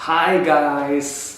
Hai guys,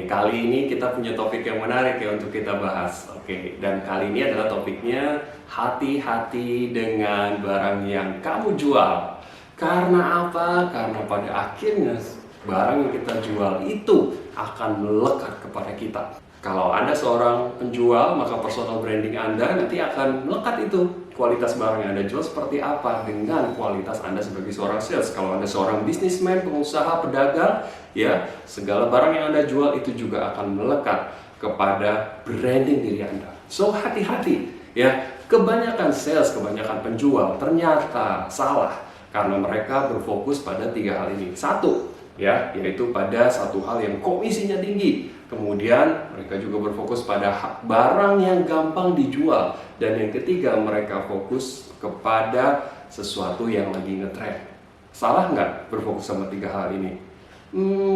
kali ini kita punya topik yang menarik ya untuk kita bahas. Dan kali ini adalah topiknya hati-hati dengan barang yang kamu jual. Karena apa? Karena pada akhirnya barang yang kita jual itu akan melekat kepada kita. Kalau Anda seorang penjual, maka personal branding Anda nanti akan melekat itu. Kualitas barang yang Anda jual seperti apa dengan kualitas Anda sebagai seorang sales. Kalau Anda seorang bisnismen, pengusaha, pedagang, ya segala barang yang Anda jual itu juga akan melekat kepada branding diri Anda. So hati-hati ya, kebanyakan sales, kebanyakan penjual ternyata salah karena mereka berfokus pada 3 hal ini. Satu, ya, yaitu pada satu hal yang komisinya tinggi. Kemudian mereka juga berfokus pada barang yang gampang dijual. Dan yang ketiga, mereka fokus kepada sesuatu yang lagi ngetrend. Salah nggak berfokus sama 3 hal ini?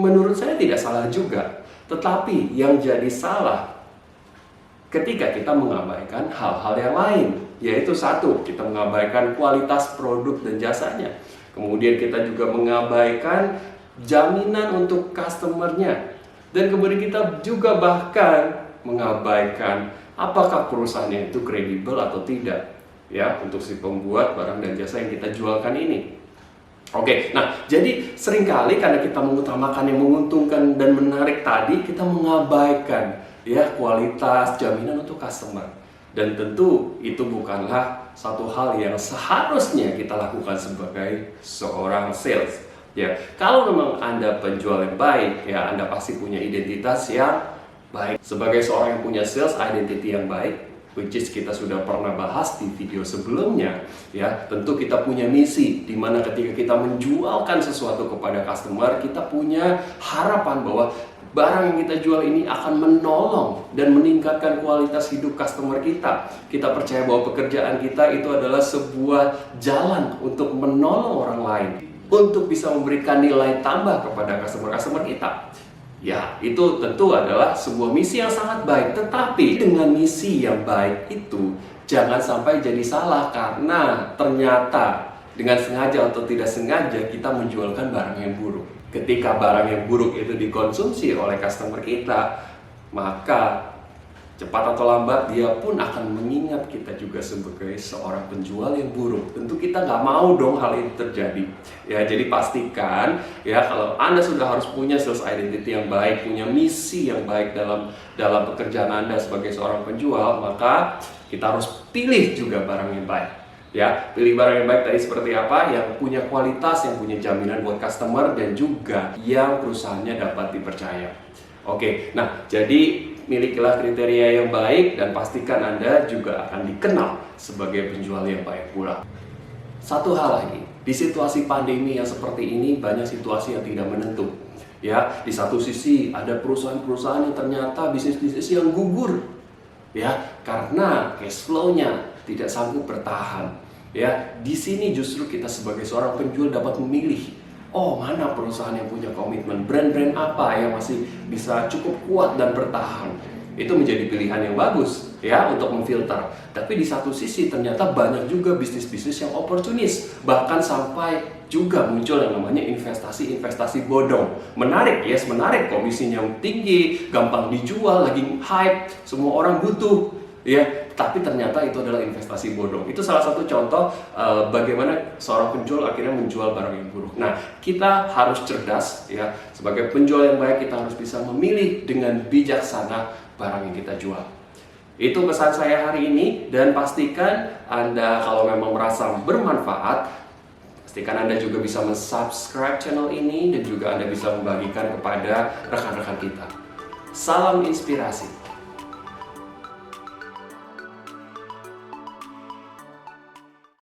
Menurut saya tidak salah juga. Tetapi yang jadi salah ketika kita mengabaikan hal-hal yang lain. Yaitu satu, kita mengabaikan kualitas produk dan jasanya. Kemudian kita juga mengabaikan jaminan untuk customernya. Dan kemudian kita juga bahkan mengabaikan apakah perusahaannya itu kredibel atau tidak, ya, untuk si pembuat barang dan jasa yang kita jualkan ini. Nah, jadi seringkali karena kita mengutamakan yang menguntungkan dan menarik tadi, kita mengabaikan ya kualitas jaminan untuk customer. Dan tentu itu bukanlah satu hal yang seharusnya kita lakukan sebagai seorang sales. Ya, kalau memang Anda penjual yang baik, ya Anda pasti punya identitas yang baik. Sebagai seorang yang punya sales identity yang baik, which is kita sudah pernah bahas di video sebelumnya, ya tentu kita punya misi di mana ketika kita menjualkan sesuatu kepada customer, kita punya harapan bahwa barang yang kita jual ini akan menolong dan meningkatkan kualitas hidup customer kita. Kita percaya bahwa pekerjaan kita itu adalah sebuah jalan untuk menolong orang lain, untuk bisa memberikan nilai tambah kepada customer kita. Ya, itu tentu adalah sebuah misi yang sangat baik. Tetapi dengan misi yang baik itu jangan sampai jadi salah karena ternyata dengan sengaja atau tidak sengaja kita menjualkan barang yang buruk. Ketika barang yang buruk itu dikonsumsi oleh customer kita, maka cepat atau lambat dia pun akan mengingat kita juga sebagai seorang penjual yang buruk. Tentu kita nggak mau dong hal itu terjadi. Ya, jadi pastikan ya kalau Anda sudah harus punya sales identity yang baik, punya misi yang baik dalam pekerjaan Anda sebagai seorang penjual, maka kita harus pilih juga barang yang baik. Ya, pilih barang yang baik tadi seperti apa? Yang punya kualitas, yang punya jaminan buat customer, dan juga yang perusahaannya dapat dipercaya. Nah jadi milikilah kriteria yang baik dan pastikan Anda juga akan dikenal sebagai penjual yang baik pula. Satu hal lagi, di situasi pandemi yang seperti ini banyak situasi yang tidak menentu. Ya, di satu sisi ada perusahaan-perusahaan yang ternyata bisnis-bisnis yang gugur. Ya, karena cash flow-nya tidak sanggup bertahan. Ya, di sini justru kita sebagai seorang penjual dapat memilih, mana perusahaan yang punya komitmen, brand-brand apa yang masih bisa cukup kuat dan bertahan. Itu menjadi pilihan yang bagus ya untuk memfilter. Tapi di satu sisi ternyata banyak juga bisnis-bisnis yang oportunis, bahkan sampai juga muncul yang namanya investasi bodong. Menarik, menarik, komisinya tinggi, gampang dijual, lagi hype, semua orang butuh. Ya, tapi ternyata itu adalah investasi bodong. Itu salah satu contoh bagaimana seorang penjual akhirnya menjual barang yang buruk. Nah, kita harus cerdas ya. Sebagai penjual yang baik kita harus bisa memilih dengan bijaksana barang yang kita jual. Itu pesan saya hari ini, dan pastikan Anda kalau memang merasa bermanfaat, pastikan Anda juga bisa subscribe channel ini dan juga Anda bisa membagikan kepada rekan-rekan kita. Salam inspirasi.